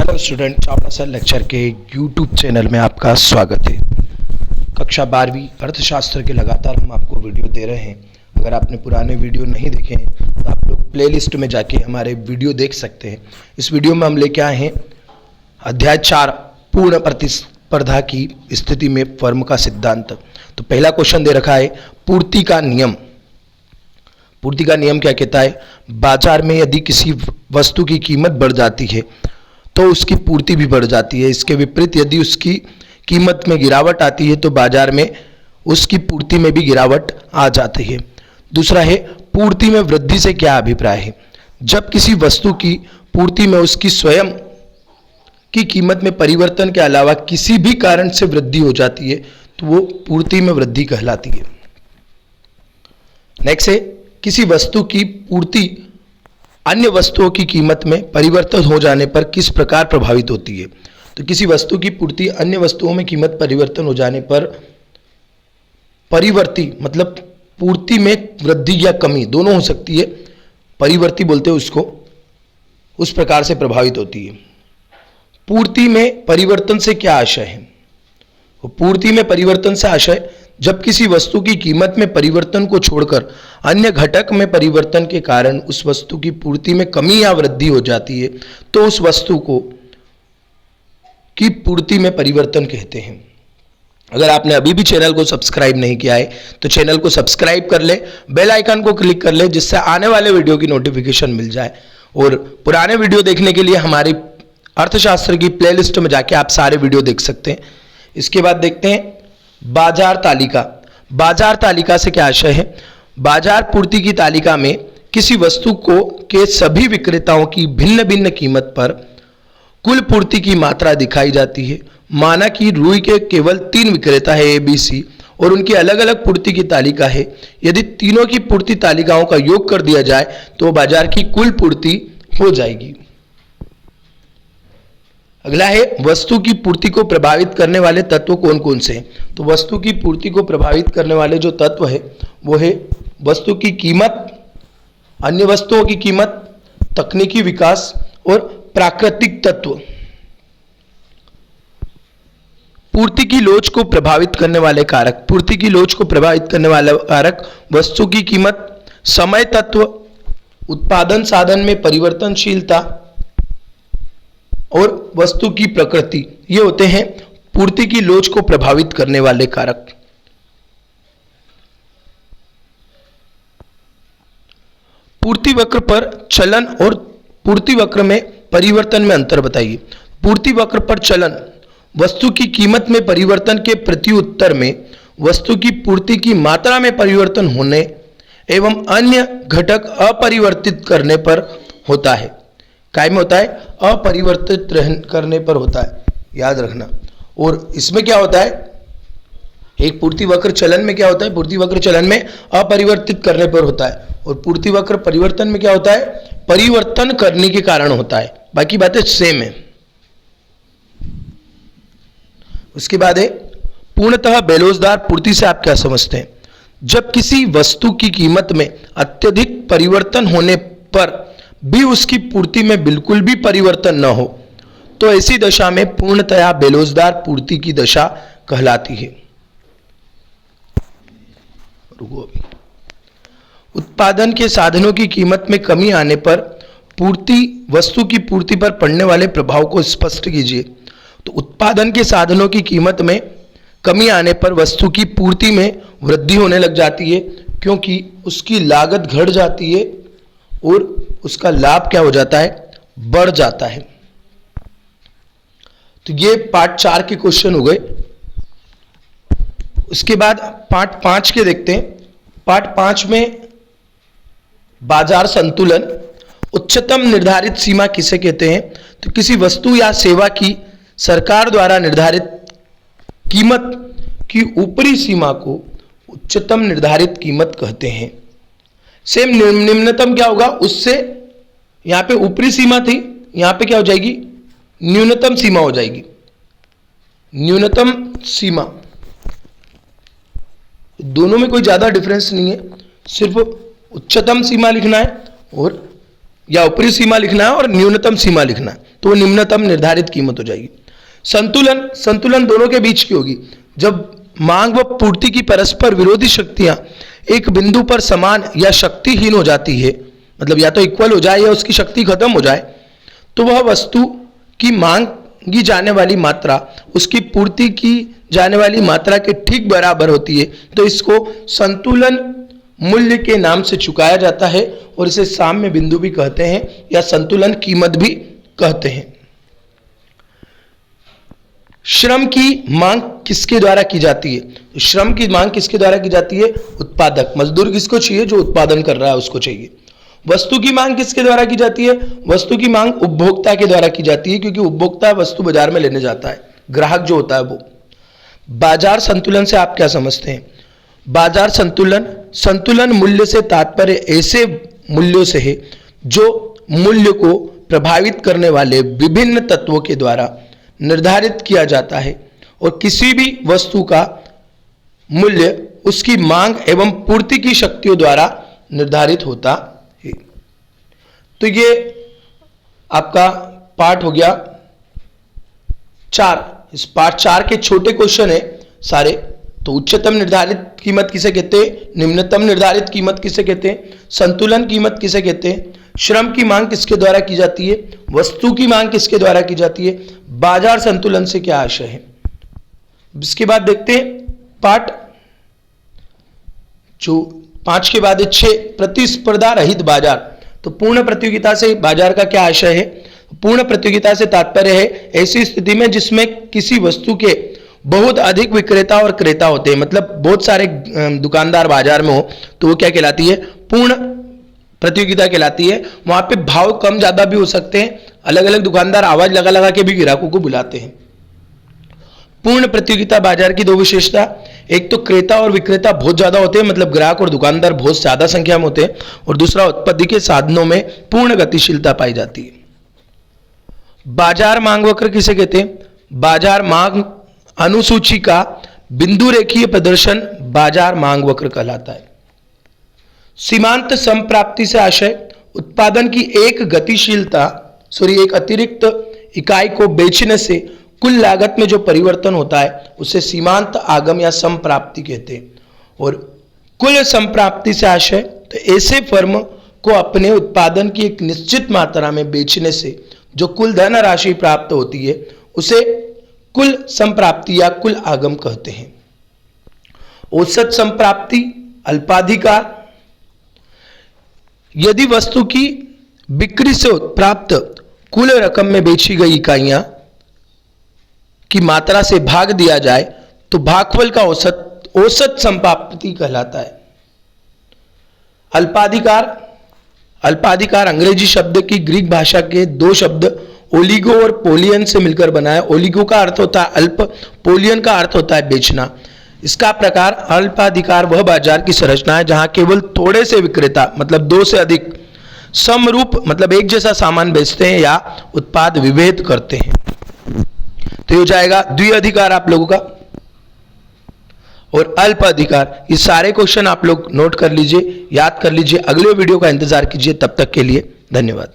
Hello student, Chavda sir lecture के YouTube channel में आपका स्वागत है। कक्षा 12वीं अर्थशास्त्र के लगातार हम आपको वीडियो दे रहे हैं। अगर आपने पुराने वीडियो नहीं देखे हैं तो आप लोग प्लेलिस्ट में जाके हमारे वीडियो देख सकते हैं। इस वीडियो में हम लेके आए हैं अध्याय 4 पूर्ण प्रतिस्पर्धा की स्थिति में फर्म का सिद्धांत। तो पहला क्वेश्चन दे रखा है पूर्ति का नियम। पूर्ति का नियम क्या कहता है? बाजार में यदि किसी वस्तु की कीमत बढ़ जाती है तो उसकी पूर्ति भी बढ़ जाती है। इसके विपरीत यदि उसकी कीमत में गिरावट आती है तो बाजार में उसकी पूर्ति में भी गिरावट आ जाती है। दूसरा है पूर्ति में वृद्धि से क्या अभिप्राय है? जब किसी वस्तु की पूर्ति में उसकी स्वयं की कीमत में परिवर्तन के अलावा किसी भी कारण से वृद्धि हो जाती है तो वो पूर्ति में वृद्धि कहलाती है। नेक्स्ट है किसी वस्तु की पूर्ति अन्य वस्तुओं की कीमत में परिवर्तन हो जाने पर किस प्रकार प्रभावित होती है? तो किसी वस्तु की पूर्ति अन्य वस्तुओं में कीमत परिवर्तन हो जाने पर परिवर्ती मतलब पूर्ति में वृद्धि या कमी दोनों हो सकती है, परिवर्ती बोलते हैं उसको, उस प्रकार से प्रभावित होती है। पूर्ति में परिवर्तन से क्या आशय है? पूर्ति में परिवर्तन से आशय जब किसी वस्तु की कीमत में परिवर्तन को छोड़कर अन्य घटक में परिवर्तन के कारण उस वस्तु की पूर्ति में कमी या वृद्धि हो जाती है तो उस वस्तु को की पूर्ति में परिवर्तन कहते हैं। अगर आपने अभी भी चैनल को सब्सक्राइब नहीं किया है तो चैनल को सब्सक्राइब कर ले, बेल आइकन को क्लिक कर ले जिससे आने वाले वीडियो की नोटिफिकेशन मिल जाए। और पुराने वीडियो देखने के लिए हमारी अर्थशास्त्र की प्लेलिस्ट में जाके आप सारे वीडियो देख सकते हैं। इसके बाद देखते हैं बाजार तालिका। बाजार तालिका से क्या आशय है? बाजार पूर्ति की तालिका में किसी वस्तु को के सभी विक्रेताओं की भिन्न भिन्न कीमत पर कुल पूर्ति की मात्रा दिखाई जाती है। माना कि रुई के केवल 3 विक्रेता है ए, बी, सी और उनकी अलग अलग पूर्ति की तालिका है। यदि तीनों की पूर्ति तालिकाओं का योग कर दिया जाए तो बाजार की कुल पूर्ति हो जाएगी। अगला है वस्तु की पूर्ति को प्रभावित करने वाले तत्व कौन कौन से हैं? तो वस्तु की पूर्ति को प्रभावित करने वाले जो तत्व है वो है वस्तु की कीमत, अन्य वस्तुओं की कीमत, तकनीकी विकास और प्राकृतिक तत्व। पूर्ति की लोच को प्रभावित करने वाले कारक। पूर्ति की लोच को प्रभावित करने वाले कारक वस्तु की कीमत, समय तत्व, उत्पादन साधन में परिवर्तनशीलता और वस्तु की प्रकृति, ये होते हैं पूर्ति की लोच को प्रभावित करने वाले कारक। पूर्ति वक्र पर चलन और पूर्ति वक्र में परिवर्तन में अंतर बताइए। पूर्ति वक्र पर चलन वस्तु की कीमत में परिवर्तन के प्रत्युत्तर में वस्तु की पूर्ति की मात्रा में परिवर्तन होने एवं अन्य घटक अपरिवर्तित करने पर होता है। काय में होता है? अपरिवर्तित करने पर होता है, याद रखना। और इसमें क्या होता है? एक पूर्ति वक्र चलन में क्या होता है? पूर्ति वक्र चलन में अपरिवर्तित करने पर होता है और पूर्ति वक्र परिवर्तन में क्या होता है? परिवर्तन करने के कारण होता है। बाकी बातें सेम है। उसके बाद है पूर्णतः बेलोजदार पूर्ति से आप क्या समझते हैं? जब किसी वस्तु की कीमत में अत्यधिक परिवर्तन होने पर भी उसकी पूर्ति में बिल्कुल भी परिवर्तन न हो तो ऐसी दशा में पूर्णतया बेलोजदार पूर्ति की दशा कहलाती है। रुको अभी। उत्पादन के साधनों की कीमत में कमी आने पर वस्तु की पूर्ति पर पड़ने वाले प्रभाव को स्पष्ट कीजिए। तो उत्पादन के साधनों की कीमत में कमी आने पर वस्तु की पूर्ति में वृद्धि होने लग जाती है क्योंकि उसकी लागत घट जाती है और उसका लाभ क्या हो जाता है? बढ़ जाता है। तो ये पार्ट 4 के क्वेश्चन हो गए। उसके बाद पार्ट 5 के देखते हैं। पार्ट 5 में बाजार संतुलन। उच्चतम निर्धारित सीमा किसे कहते हैं? तो किसी वस्तु या सेवा की सरकार द्वारा निर्धारित कीमत की ऊपरी सीमा को उच्चतम निर्धारित कीमत कहते हैं। सेम निम्नतम क्या होगा? उससे यहां पे ऊपरी सीमा थी, यहां पे क्या हो जाएगी? न्यूनतम सीमा हो जाएगी। न्यूनतम सीमा, दोनों में कोई ज्यादा डिफरेंस नहीं है, सिर्फ उच्चतम सीमा लिखना है और या ऊपरी सीमा लिखना है और न्यूनतम सीमा लिखना है। तो वो निम्नतम निर्धारित कीमत हो जाएगी। संतुलन, संतुलन दोनों के बीच की होगी। जब मांग व पूर्ति की परस्पर विरोधी शक्तियां एक बिंदु पर समान या शक्तिहीन हो जाती है, मतलब या तो इक्वल हो जाए या उसकी शक्ति खत्म हो जाए, तो वह वस्तु की मांगी जाने वाली मात्रा उसकी पूर्ति की जाने वाली मात्रा के ठीक बराबर होती है, तो इसको संतुलन मूल्य के नाम से चुकाया जाता है और इसे साम्य बिंदु भी कहते हैं या संतुलन कीमत भी कहते हैं। श्रम की मांग किसके द्वारा की जाती है? तो श्रम की मांग किसके द्वारा की जाती है? उत्पादक, मजदूर किसको चाहिए? जो उत्पादन कर रहा है उसको चाहिए। वस्तु की मांग किसके द्वारा की जाती है? वस्तु की मांग उपभोक्ता के द्वारा की जाती है, क्योंकि उपभोक्ता वस्तु बाजार में लेने जाता है, ग्राहक जो होता है वो। बाजार संतुलन से आप क्या समझते हैं? बाजार संतुलन, संतुलन मूल्य से तात्पर्य ऐसे मूल्यों से है जो मूल्य को प्रभावित करने वाले विभिन्न तत्वों के द्वारा निर्धारित किया जाता है और किसी भी वस्तु का मूल्य उसकी मांग एवं पूर्ति की शक्तियों द्वारा निर्धारित होता है। तो ये आपका पार्ट हो गया 4। इस पार्ट 4 के छोटे क्वेश्चन है सारे। तो उच्चतम निर्धारित कीमत किसे कहते हैं? निम्नतम निर्धारित कीमत किसे कहते हैं? संतुलन कीमत किसे कहते हैं? श्रम की मांग किसके द्वारा की जाती है? वस्तु की मांग किसके द्वारा की जाती है? बाजार संतुलन से क्या आशय है? इसके बाद देखते हैं पार्ट जो 5 के बाद 6, प्रतिस्पर्धा रहित बाजार। तो पूर्ण प्रतियोगिता से बाजार का क्या आशय है? पूर्ण प्रतियोगिता से तात्पर्य है ऐसी स्थिति में जिसमें किसी वस्तु के बहुत अधिक विक्रेता और क्रेता होते हैं, मतलब बहुत सारे दुकानदार बाजार में हो, तो वो क्या कहलाती है? पूर्ण प्रतियोगिता कहलाती है। वहां पे भाव कम ज्यादा भी हो सकते हैं, अलग अलग दुकानदार आवाज लगा लगा के भी ग्राहकों को बुलाते हैं। पूर्ण प्रतियोगिता बाजार की 2 विशेषता, एक तो क्रेता और विक्रेता बहुत ज्यादा होते हैं, मतलब ग्राहक और दुकानदार बहुत ज्यादा संख्या में होते हैं, और दूसरा उत्पत्ति के साधनों में पूर्ण गतिशीलता पाई जाती है। बाजार मांग वक्र किसे कहते हैं? बाजार मांग अनुसूची का बिंदु रेखीय प्रदर्शन बाजार मांग वक्र कहलाता है। सीमांत संप्राप्ति से आशय उत्पादन की एक एक अतिरिक्त इकाई को बेचने से कुल लागत में जो परिवर्तन होता है उसे सीमांत आगम या संप्राप्ति कहते हैं। और कुल संप्राप्ति से आशय तो ऐसे फर्म को अपने उत्पादन की एक निश्चित मात्रा में बेचने से जो कुल धन राशि प्राप्त होती है उसे कुल संप्राप्ति या कुल आगम कहते हैं। औसत संप्राप्ति, अल्पाधिकार, यदि वस्तु की बिक्री से प्राप्त कुल रकम में बेची गई इकाइयां की मात्रा से भाग दिया जाए तो भागफल का औसत संप्राप्ति कहलाता है। अल्पाधिकार, अल्पाधिकार अंग्रेजी शब्द की ग्रीक भाषा के 2 शब्द ओलिगो और पोलियन से मिलकर बना है। ओलिगो का अर्थ होता है अल्प, पोलियन का अर्थ होता है बेचना। इसका प्रकार अल्पाधिकार वह बाजार की संरचना है जहां केवल थोड़े से विक्रेता, मतलब 2 से अधिक, समरूप मतलब एक जैसा सामान बेचते हैं या उत्पाद विभेद करते हैं। तो ये हो जाएगा द्विअधिकार आप लोगों का और अल्प अधिकार। ये सारे क्वेश्चन आप लोग नोट कर लीजिए, याद कर लीजिए, अगले वीडियो का इंतजार कीजिए। तब तक के लिए धन्यवाद।